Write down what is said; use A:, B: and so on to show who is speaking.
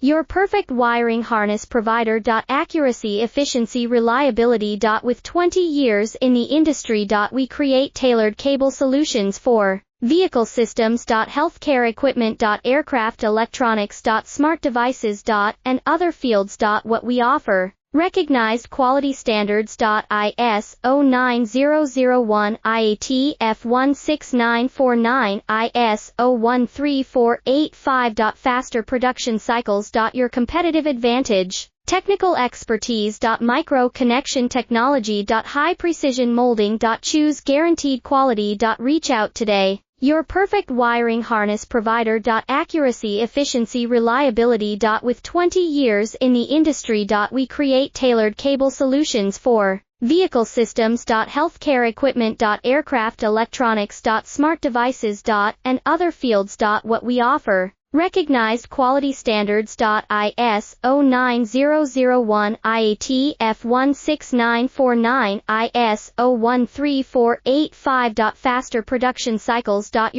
A: Your perfect wiring harness provider. Accuracy, efficiency, reliability. With 20 years in the industry. We create tailored cable solutions for vehicle systems. Healthcare equipment. Aircraft electronics. Smart devices. And other fields. What we offer. Recognized quality standards. ISO 9001, IAT F16949, ISO 13485. Faster production cycles. Your competitive advantage. Technical expertise. Micro connection technology. High precision molding. Choose guaranteed quality. Reach out today. Your perfect wiring harness provider. Accuracy, efficiency, reliability. With 20 years in the industry. We create tailored cable solutions for vehicle systems. Healthcare equipment. Aircraft electronics. Smart devices. And other fields. What we offer. Recognized quality standards. ISO 9001, IAT F16949, ISO 13485. Faster production cycles. Your